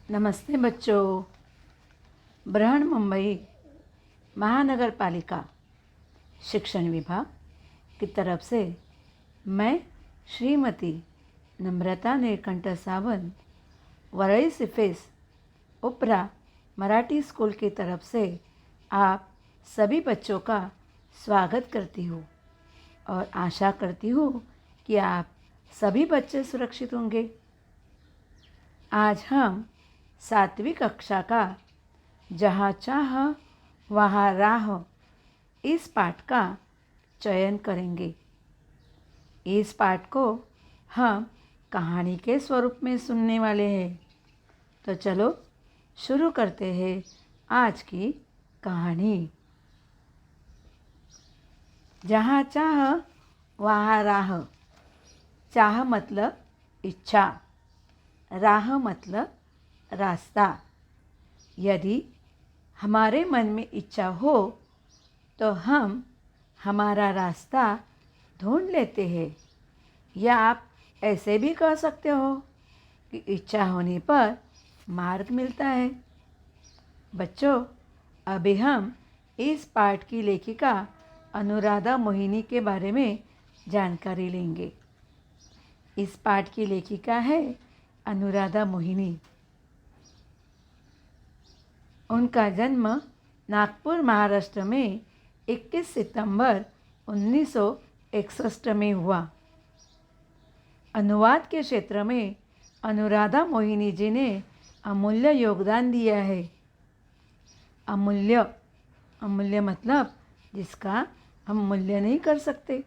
नमस्ते बच्चों। बृहन मुंबई महानगर पालिका शिक्षण विभाग की तरफ से मैं श्रीमती नम्रता नीलकंठ सावंत वरई सिफेस उपरा मराठी स्कूल की तरफ से आप सभी बच्चों का स्वागत करती हूँ और आशा करती हूँ कि आप सभी बच्चे सुरक्षित होंगे। आज हम 7वीं कक्षा का जहाँ चाह वहाँ राह इस पाठ का चयन करेंगे। इस पाठ को हम कहानी के स्वरूप में सुनने वाले हैं। तो चलो शुरू करते हैं आज की कहानी। जहाँ चाह वहाँ राह। चाह मतलब इच्छा, राह मतलब रास्ता। यदि हमारे मन में इच्छा हो तो हम हमारा रास्ता ढूंढ लेते हैं, या आप ऐसे भी कह सकते हो कि इच्छा होने पर मार्ग मिलता है। बच्चों, अभी हम इस पाठ की लेखिका अनुराधा मोहिनी के बारे में जानकारी लेंगे। इस पाठ की लेखिका है अनुराधा मोहिनी। उनका जन्म नागपुर महाराष्ट्र में 21 सितंबर 1961 में हुआ। अनुवाद के क्षेत्र में अनुराधा मोहिनी जी ने अमूल्य योगदान दिया है। अमूल्य मतलब जिसका हम मूल्य नहीं कर सकते।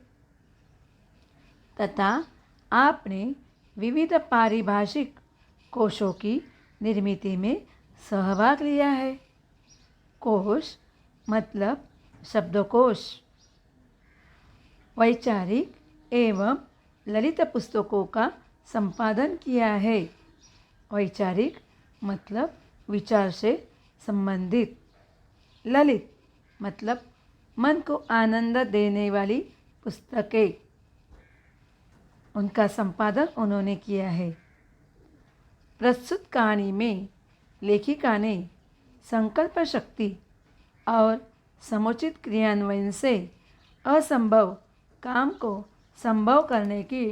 तथा आपने विविध पारिभाषिक कोशों की निर्मिति में सहभाग लिया है। कोश मतलब शब्दकोश। वैचारिक एवं ललित पुस्तकों का संपादन किया है। वैचारिक मतलब विचार से संबंधित। ललित मतलब मन को आनंद देने वाली पुस्तकें। उनका संपादन उन्होंने किया है। प्रस्तुत कहानी में लेखिका ने संकल्प शक्ति और समुचित क्रियान्वयन से असंभव काम को संभव करने की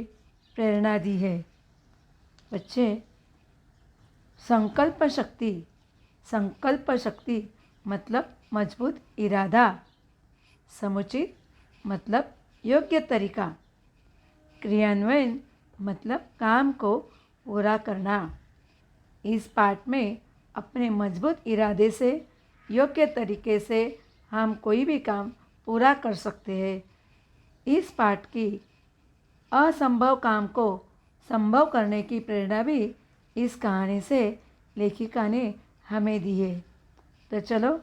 प्रेरणा दी है। बच्चे, संकल्प शक्ति मतलब मजबूत इरादा। समुचित मतलब योग्य तरीका। क्रियान्वयन मतलब काम को पूरा करना। इस पाठ में अपने मजबूत इरादे से योग्य तरीके से हम कोई भी काम पूरा कर सकते हैं। इस पाठ की असंभव काम को संभव करने की प्रेरणा भी इस कहानी से लेखिका ने हमें दी है। तो चलो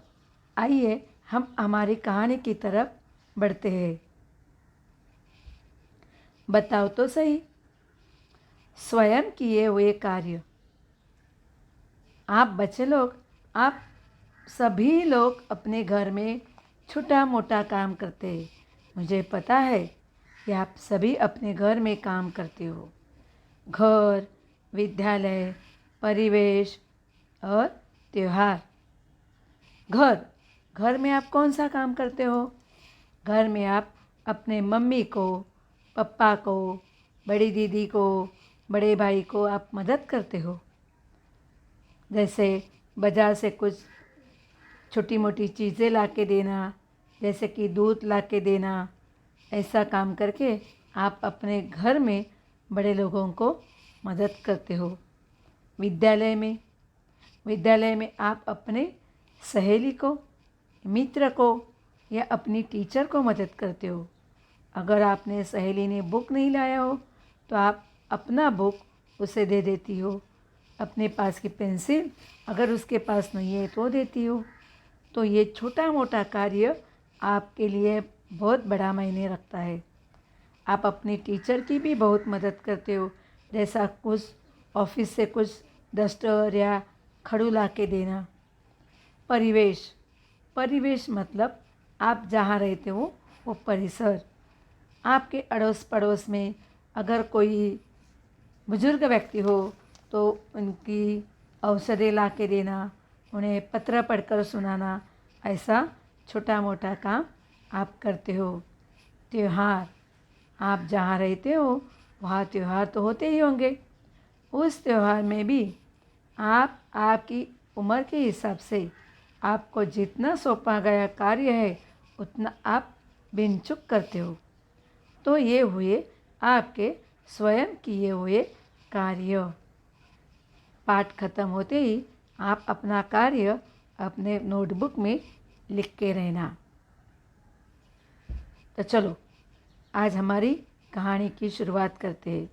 आइए हम हमारी कहानी की तरफ बढ़ते हैं। बताओ तो सही, स्वयं किए हुए कार्य। आप बच्चे लोग, आप सभी लोग अपने घर में छोटा मोटा काम करते हैं। मुझे पता है कि आप सभी अपने घर में काम करते हो। घर, विद्यालय, परिवेश और त्यौहार। घर में आप कौन सा काम करते हो? घर में आप अपने मम्मी को, पापा को, बड़ी दीदी को, बड़े भाई को आप मदद करते हो। जैसे बाज़ार से कुछ छोटी मोटी चीज़ें ला के देना, जैसे कि दूध ला के देना। ऐसा काम करके आप अपने घर में बड़े लोगों को मदद करते हो। विद्यालय में आप अपने सहेली को, मित्र को या अपनी टीचर को मदद करते हो। अगर आपने सहेली ने बुक नहीं लाया हो तो आप अपना बुक उसे दे देती हो। अपने पास की पेंसिल अगर उसके पास नहीं है तो देती हो। तो ये छोटा मोटा कार्य आपके लिए बहुत बड़ा मायने रखता है। आप अपनी टीचर की भी बहुत मदद करते हो, जैसा कुछ ऑफिस से कुछ डस्टर या खड़ू ला के देना। परिवेश मतलब आप जहाँ रहते हो वो परिसर। आपके अड़ोस पड़ोस में अगर कोई बुजुर्ग व्यक्ति हो तो उनकी औषधि ला के देना, उन्हें पत्र पढ़कर सुनाना, ऐसा छोटा मोटा काम आप करते हो। त्योहार, आप जहाँ रहते हो वहाँ त्योहार तो होते ही होंगे। उस त्योहार में भी आप आपकी उम्र के हिसाब से आपको जितना सौंपा गया कार्य है उतना आप बिन चूक करते हो। तो ये हुए आपके स्वयं किए हुए कार्य। पाठ खत्म होते ही आप अपना कार्य अपने नोटबुक में लिख के रहना। तो चलो आज हमारी कहानी की शुरुआत करते हैं।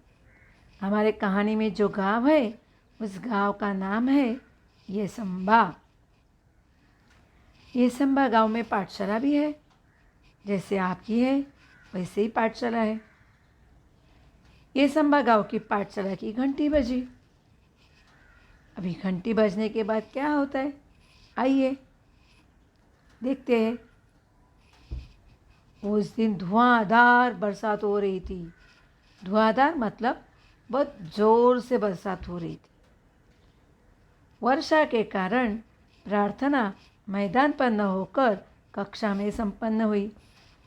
हमारे कहानी में जो गांव है उस गांव का नाम है येसंबा। येसंबा गांव में पाठशाला भी है, जैसे आपकी है वैसे ही पाठशाला है। येसंबा गांव की पाठशाला की घंटी बजी। अभी घंटी बजने के बाद क्या होता है, आइए देखते हैं। उस दिन धुआंधार बरसात हो रही थी। धुआंधार मतलब बहुत ज़ोर से बरसात हो रही थी। वर्षा के कारण प्रार्थना मैदान पर न होकर कक्षा में संपन्न हुई।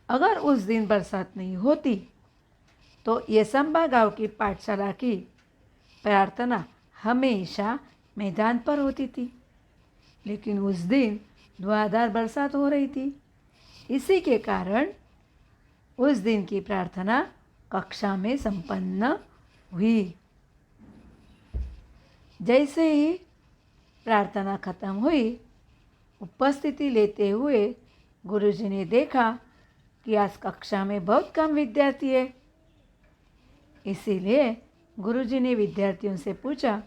अगर उस दिन बरसात नहीं होती तो येसंबा गांव की पाठशाला की प्रार्थना हमेशा मैदान पर होती थी। लेकिन उस दिन धुआंधार बरसात हो रही थी, इसी के कारण उस दिन की प्रार्थना कक्षा में संपन्न हुई। जैसे ही प्रार्थना खत्म हुई, उपस्थिति लेते हुए गुरुजी ने देखा कि आज कक्षा में बहुत कम विद्यार्थी है। इसीलिए गुरुजी ने विद्यार्थियों से पूछा,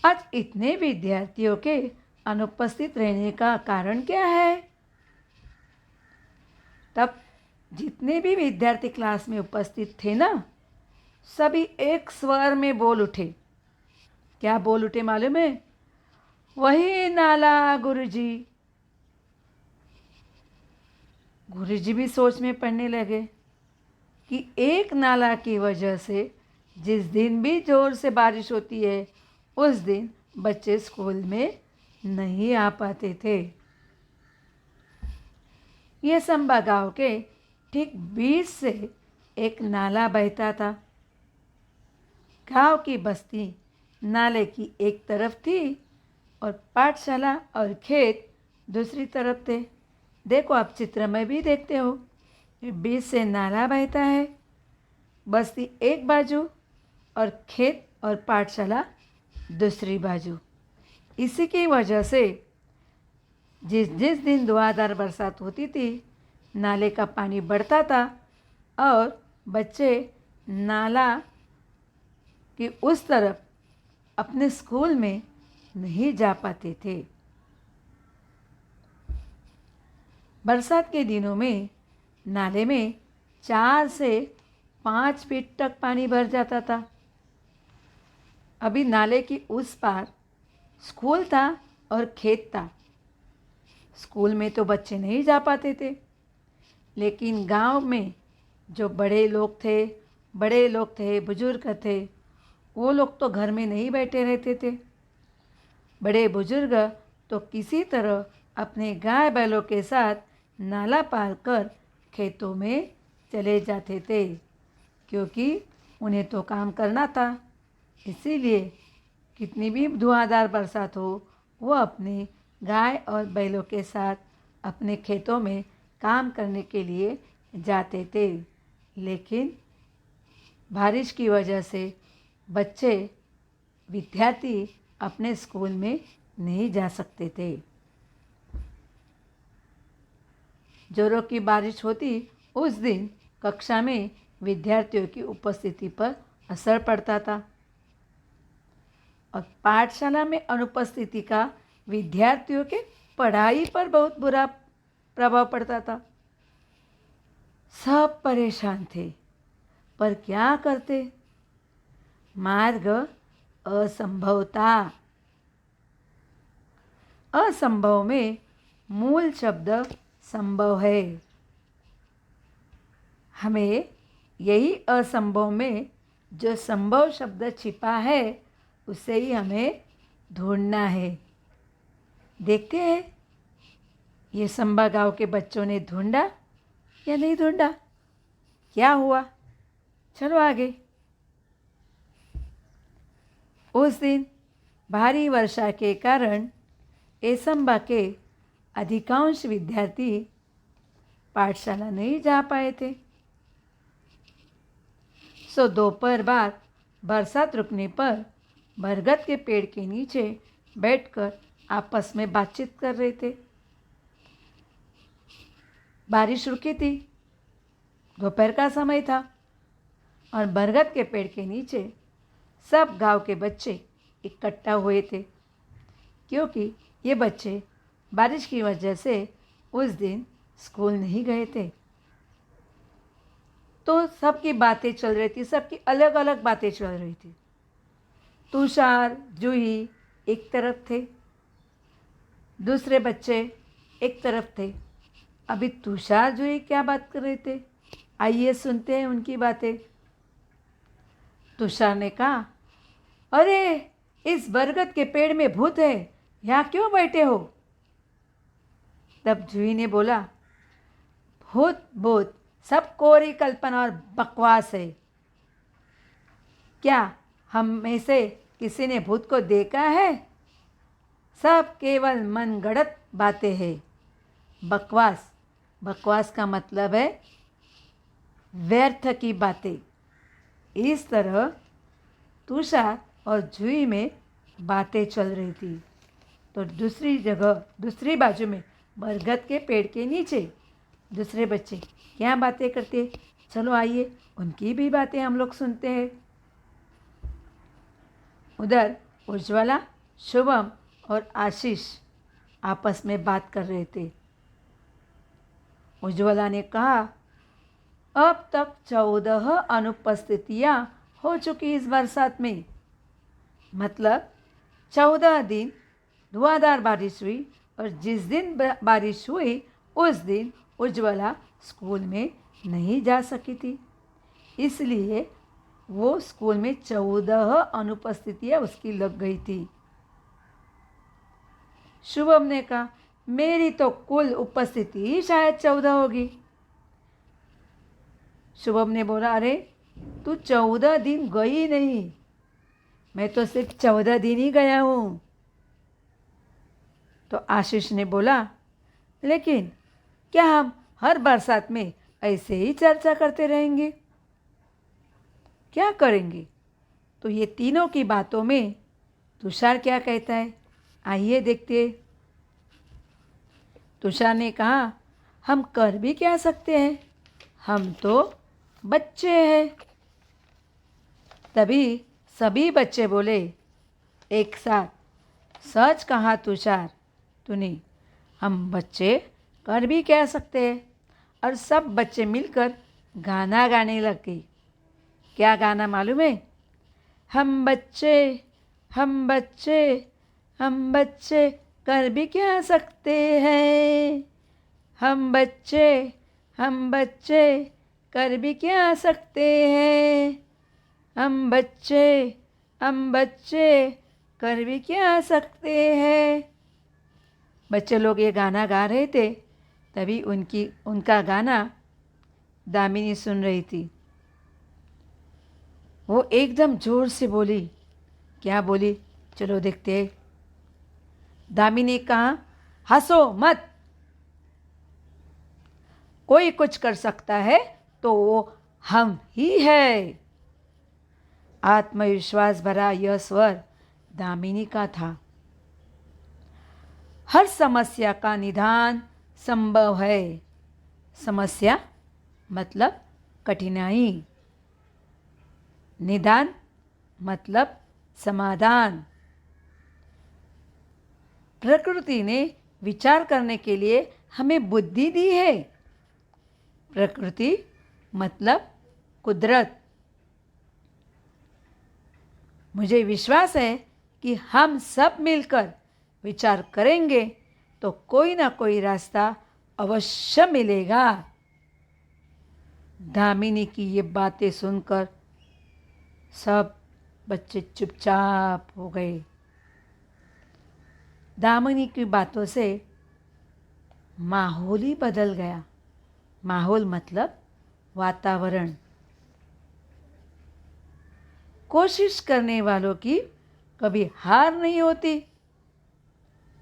आज इतने विद्यार्थियों के अनुपस्थित रहने का कारण क्या है? तब जितने भी विद्यार्थी क्लास में उपस्थित थे ना, सभी एक स्वर में बोल उठे। क्या बोल उठे मालूम है? वही नाला गुरुजी। गुरुजी भी सोच में पड़ने लगे कि एक नाला की वजह से जिस दिन भी जोर से बारिश होती है उस दिन बच्चे स्कूल में नहीं आ पाते थे। येसंबा गांव के ठीक बीच से एक नाला बहता था। गांव की बस्ती नाले की एक तरफ थी और पाठशाला और खेत दूसरी तरफ थे। देखो, आप चित्र में भी देखते हो, बीच से नाला बहता है, बस्ती एक बाजू और खेत और पाठशाला दूसरी बाजू। इसी की वजह से जिस जिस दिन धुआंधार बरसात होती थी, नाले का पानी बढ़ता था और बच्चे नाला की उस तरफ अपने स्कूल में नहीं जा पाते थे। बरसात के दिनों में नाले में 4 से 5 फीट तक पानी भर जाता था। अभी नाले की उस पार स्कूल था और खेत था। स्कूल में तो बच्चे नहीं जा पाते थे, लेकिन गांव में जो बड़े लोग थे, बुजुर्ग थे, वो लोग तो घर में नहीं बैठे रहते थे। बड़े बुजुर्ग तो किसी तरह अपने गाय बैलों के साथ नाला पार कर खेतों में चले जाते थे, क्योंकि उन्हें तो काम करना था। इसीलिए कितनी भी धुआंधार बरसात हो, वो अपने गाय और बैलों के साथ अपने खेतों में काम करने के लिए जाते थे। लेकिन बारिश की वजह से विद्यार्थी अपने स्कूल में नहीं जा सकते थे। जोरों की बारिश होती उस दिन कक्षा में विद्यार्थियों की उपस्थिति पर असर पड़ता था और पाठशाला में अनुपस्थिति का विद्यार्थियों के पढ़ाई पर बहुत बुरा प्रभाव पड़ता था। सब परेशान थे, पर क्या करते? मार्ग असंभव था। असंभव में मूल शब्द संभव है। हमें यही असंभव में जो संभव शब्द छिपा है, उसे ही हमें ढूंढना है। देखते हैं ये संबा गांव के बच्चों ने ढूंढा या नहीं ढूंढा, क्या हुआ। चलो आगे। उस दिन भारी वर्षा के कारण एसंबा के अधिकांश विद्यार्थी पाठशाला नहीं जा पाए थे। सो दोपहर बाद बरसात रुकने पर बरगद के पेड़ के नीचे बैठकर आपस में बातचीत कर रहे थे। बारिश रुकी थी, दोपहर का समय था और बरगद के पेड़ के नीचे सब गांव के बच्चे इकट्ठा हुए थे, क्योंकि ये बच्चे बारिश की वजह से उस दिन स्कूल नहीं गए थे। तो सबकी बातें चल रही थी, सबकी अलग अलग बातें चल रही थी। तुषार, जूही एक तरफ थे, दूसरे बच्चे एक तरफ थे। अभी तुषार जूही क्या बात कर रहे थे, आइए सुनते हैं उनकी बातें। तुषार ने कहा, अरे इस बरगद के पेड़ में भूत है, यहाँ क्यों बैठे हो। तब जूही ने बोला, भूत भूत सब कोरी कल्पना और बकवास है। क्या हम में से किसी ने भूत को देखा है? सब केवल मनगढ़ंत बातें हैं। बकवास, बकवास का मतलब है व्यर्थ की बातें। इस तरह तुषार और जूही में बातें चल रही थी। तो दूसरी बाजू में बरगद के पेड़ के नीचे दूसरे बच्चे क्या बातें करते, चलो आइए उनकी भी बातें हम लोग सुनते हैं। उधर उज्ज्वला, शुभम और आशीष आपस में बात कर रहे थे। उज्ज्वला ने कहा, अब तक 14 अनुपस्थितियां हो चुकी इस बरसात में। मतलब 14 दिन धुआंधार बारिश हुई और जिस दिन बारिश हुई उस दिन उज्ज्वला स्कूल में नहीं जा सकी थी, इसलिए वो स्कूल में 14 अनुपस्थितियां उसकी लग गई थी। शुभम ने कहा, मेरी तो कुल उपस्थिति ही शायद 14 होगी। शुभम ने बोला, अरे तू 14 दिन गई नहीं, मैं तो सिर्फ 14 दिन ही गया हूँ। तो आशीष ने बोला, लेकिन क्या हम हर बरसात में ऐसे ही चर्चा करते रहेंगे? क्या करेंगे? तो ये तीनों की बातों में तुषार क्या कहता है, आइए देखते हैं। तुषार ने कहा, हम कर भी क्या सकते हैं, हम तो बच्चे हैं। तभी सभी बच्चे बोले एक साथ, सच कहा तुषार तूने, हम बच्चे कर भी क्या सकते हैं। और सब बच्चे मिलकर गाना गाने लगे। क्या गाना मालूम है? हम बच्चे, हम बच्चे, हम बच्चे कर भी क्या सकते हैं। हम बच्चे, हम बच्चे कर भी क्या सकते हैं। हम बच्चे, हम बच्चे कर भी क्या सकते हैं। बच्चे लोग ये गाना गा रहे थे, तभी उनका गाना दामिनी सुन रही थी। वो एकदम जोर से बोली, क्या बोली, चलो देखते हैं। दामिनी ने कहा, हंसो मत, कोई कुछ कर सकता है तो वो हम ही है। आत्मविश्वास भरा यह स्वर दामिनी का था। हर समस्या का निदान संभव है। समस्या मतलब कठिनाई, निदान मतलब समाधान। प्रकृति ने विचार करने के लिए हमें बुद्धि दी है। प्रकृति मतलब कुदरत। मुझे विश्वास है कि हम सब मिलकर विचार करेंगे तो कोई ना कोई रास्ता अवश्य मिलेगा। दामिनी की ये बातें सुनकर सब बच्चे चुपचाप हो गए। दामिनी की बातों से माहौल ही बदल गया। माहौल मतलब वातावरण। कोशिश करने वालों की कभी हार नहीं होती।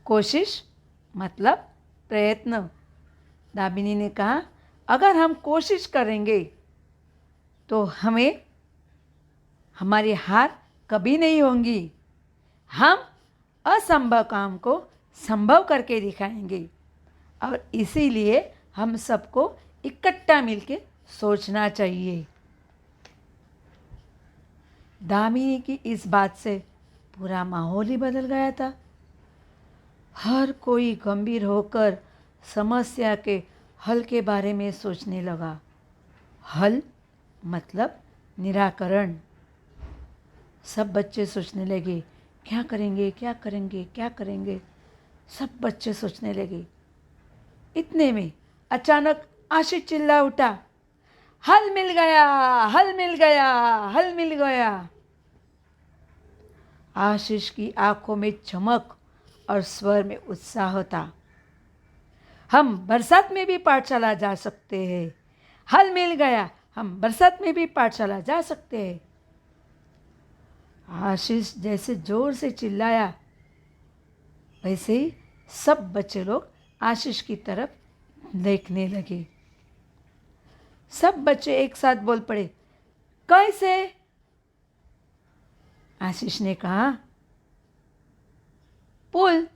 कोशिश मतलब प्रयत्न। दामिनी ने कहा, अगर हम कोशिश करेंगे तो हमारी हार कभी नहीं होगी। हम असंभव काम को संभव करके दिखाएंगे और इसीलिए हम सबको इकट्ठा मिलके सोचना चाहिए। दामिनी की इस बात से पूरा माहौल ही बदल गया था। हर कोई गंभीर होकर समस्या के हल के बारे में सोचने लगा। हल मतलब निराकरण। सब बच्चे सोचने लगे, क्या करेंगे क्या करेंगे क्या करेंगे। सब बच्चे सोचने लगे। इतने में अचानक आशीष चिल्ला उठा, हल मिल गया, हल मिल गया, हल मिल गया। आशीष की आंखों में चमक और स्वर में उत्साह था। हम बरसात में भी पाठशाला जा सकते हैं। हल मिल गया, हम बरसात में भी पाठशाला जा सकते हैं। आशीष जैसे जोर से चिल्लाया, वैसे ही सब बच्चे लोग आशीष की तरफ देखने लगे। सब बच्चे एक साथ बोल पड़े, कैसे? आशीष ने कहा, पुल।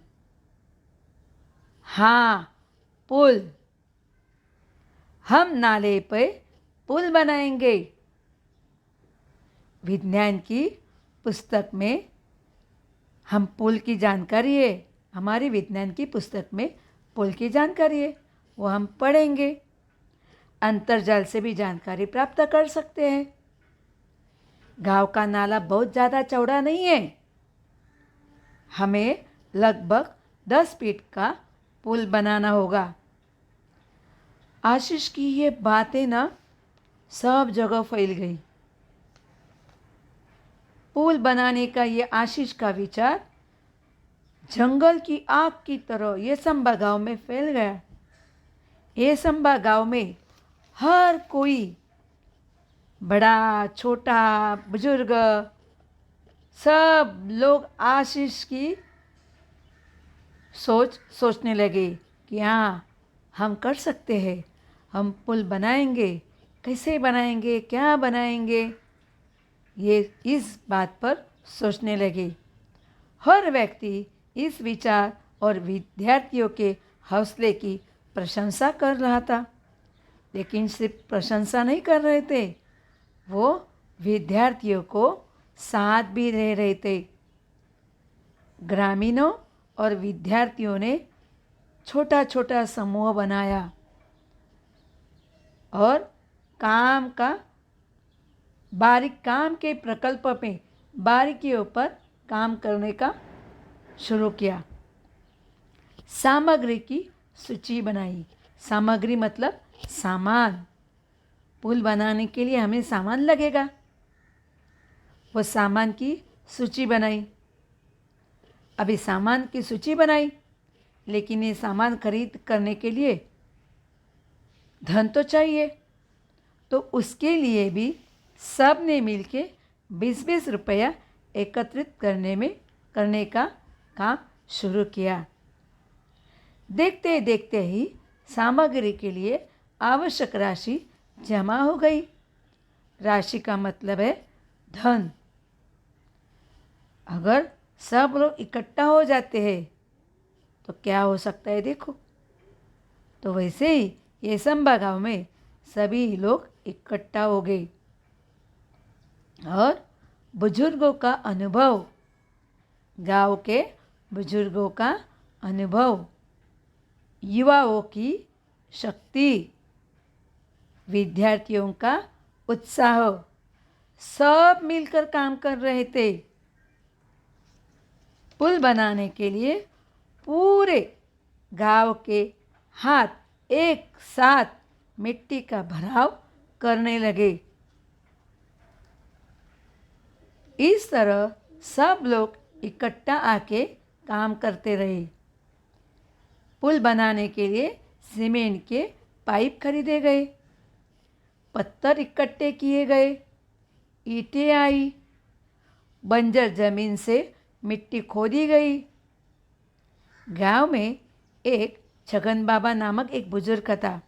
हाँ, पुल। हम नाले पे पुल बनाएंगे। विज्ञान की पुस्तक में हम पुल की जानकारी है, हमारी विज्ञान की पुस्तक में पुल की जानकारी है, वो हम पढ़ेंगे। अंतर्जाल से भी जानकारी प्राप्त कर सकते हैं। गांव का नाला बहुत ज़्यादा चौड़ा नहीं है। हमें लगभग 10 फीट का पुल बनाना होगा। आशीष की ये बातें ना सब जगह फैल गई। पुल बनाने का ये आशीष का विचार जंगल की आग की तरह ये संबा गांव में फैल गया। ये संबा गांव में हर कोई, बड़ा छोटा बुजुर्ग, सब लोग आशीष की सोचने लगे कि हाँ, हम कर सकते हैं, हम पुल बनाएंगे। कैसे बनाएंगे, क्या बनाएंगे, ये इस बात पर सोचने लगे। हर व्यक्ति इस विचार और विद्यार्थियों के हौसले की प्रशंसा कर रहा था। लेकिन सिर्फ प्रशंसा नहीं कर रहे थे, वो विद्यार्थियों को साथ भी दे रहे थे। ग्रामीणों और विद्यार्थियों ने छोटा छोटा समूह बनाया और काम के प्रकल्प में बारीकियों पर काम करने का शुरू किया। सामग्री की सूची बनाई। सामग्री मतलब सामान। पुल बनाने के लिए हमें सामान लगेगा। वो सामान की सूची बनाई। अभी सामान की सूची बनाई, लेकिन ये सामान खरीद करने के लिए धन तो चाहिए। तो उसके लिए भी सब ने मिलके 20-20 रुपया एकत्रित करने का काम शुरू किया। देखते देखते ही सामग्री के लिए आवश्यक राशि जमा हो गई। राशि का मतलब है धन। अगर सब लोग इकट्ठा हो जाते हैं तो क्या हो सकता है देखो। तो वैसे ही ये संबा गांव में सभी लोग इकट्ठा हो गए और बुजुर्गों का अनुभव, गांव के बुजुर्गों का अनुभव, युवाओं की शक्ति, विद्यार्थियों का उत्साह, सब मिलकर काम कर रहे थे। पुल बनाने के लिए पूरे गांव के हाथ एक साथ मिट्टी का भराव करने लगे। इस तरह सब लोग इकट्ठा आके काम करते रहे। पुल बनाने के लिए सीमेंट के पाइप खरीदे गए, पत्थर इकट्ठे किए गए, ईंटें आई, बंजर जमीन से मिट्टी खोदी गई। गांव में एक छगन बाबा नामक एक बुजुर्ग था।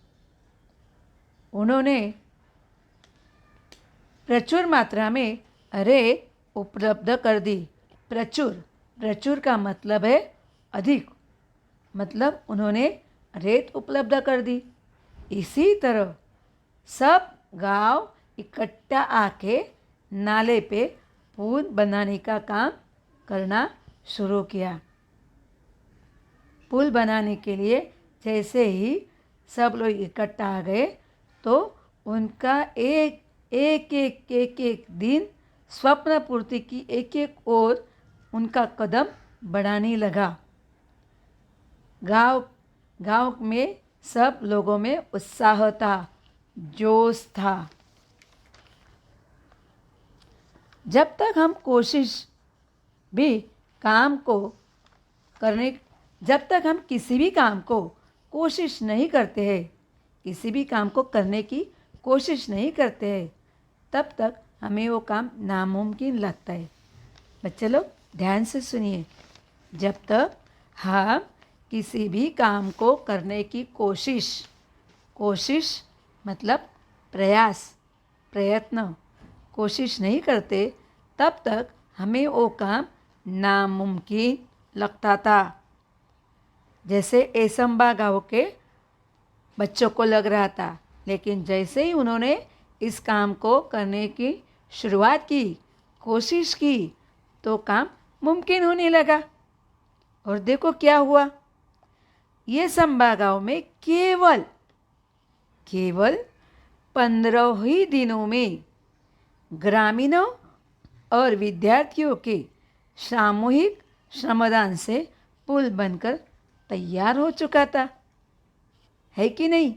उन्होंने प्रचुर मात्रा में रेत उपलब्ध कर दी। प्रचुर प्रचुर का मतलब है अधिक, मतलब उन्होंने रेत उपलब्ध कर दी। इसी तरह सब गांव इकट्ठा आके नाले पे पुल बनाने का काम करना शुरू किया। पुल बनाने के लिए जैसे ही सब लोग इकट्ठा आ गए तो उनका एक एक एक एक एक दिन स्वप्न पूर्ति की एक एक ओर उनका कदम बढ़ाने लगा। गांव गांव में सब लोगों में उत्साह था, जोश था। जब तक हम किसी भी काम को कोशिश नहीं करते हैं, किसी भी काम को करने की कोशिश नहीं करते हैं, तब तक हमें वो काम नामुमकिन लगता है। बच्चे लोग ध्यान से सुनिए, जब तक हम किसी भी काम को करने की कोशिश मतलब प्रयास, प्रयत्न, कोशिश नहीं करते, तब तक हमें वो काम नामुमकिन लगता था। जैसे एसम्बा गांव के बच्चों को लग रहा था, लेकिन जैसे ही उन्होंने इस काम को करने की शुरुआत की, कोशिश की, तो काम मुमकिन होने लगा। और देखो क्या हुआ, ये संबा गांव में केवल 15 ही दिनों में ग्रामीणों और विद्यार्थियों के सामूहिक श्रमदान से पुल बनकर तैयार हो चुका था, है कि नहीं?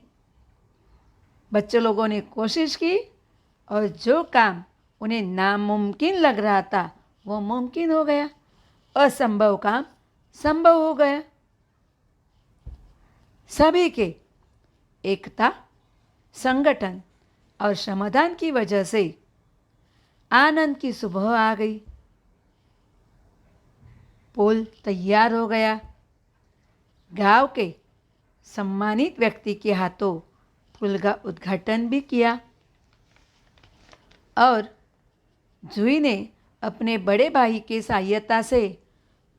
बच्चों लोगों ने कोशिश की और जो काम उन्हें नामुमकिन लग रहा था वो मुमकिन हो गया, असंभव काम संभव हो गया। सभी के एकता, संगठन और श्रमदान की वजह से आनंद की सुबह आ गई। पुल तैयार हो गया। गांव के सम्मानित व्यक्ति के हाथों पुल का उद्घाटन भी किया और जूही ने अपने बड़े भाई की सहायता से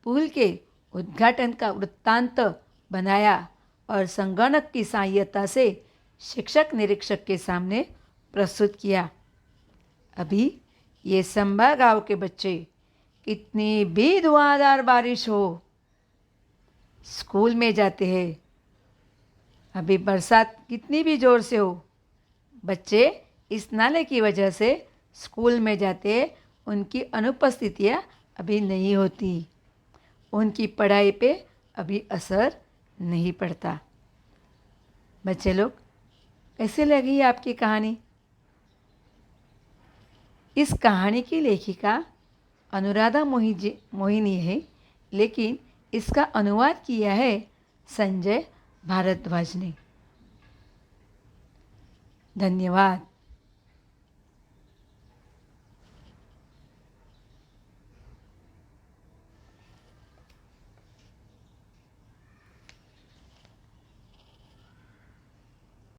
पुल के उद्घाटन का वृत्तांत बनाया और संगणक की सहायता से शिक्षक निरीक्षक के सामने प्रस्तुत किया। अभी ये संबा गांव के बच्चे कितनी भी धुआंधार बारिश हो स्कूल में जाते हैं। अभी बरसात कितनी भी ज़ोर से हो, बच्चे इस नाले की वजह से स्कूल में जाते हैं। उनकी अनुपस्थितियाँ अभी नहीं होती, उनकी पढ़ाई पे अभी असर नहीं पड़ता। बच्चे लोग, कैसे लगी आपकी कहानी? इस कहानी की लेखिका अनुराधा मोहिनी है, लेकिन इसका अनुवाद किया है संजय भारद्वाज ने। धन्यवाद।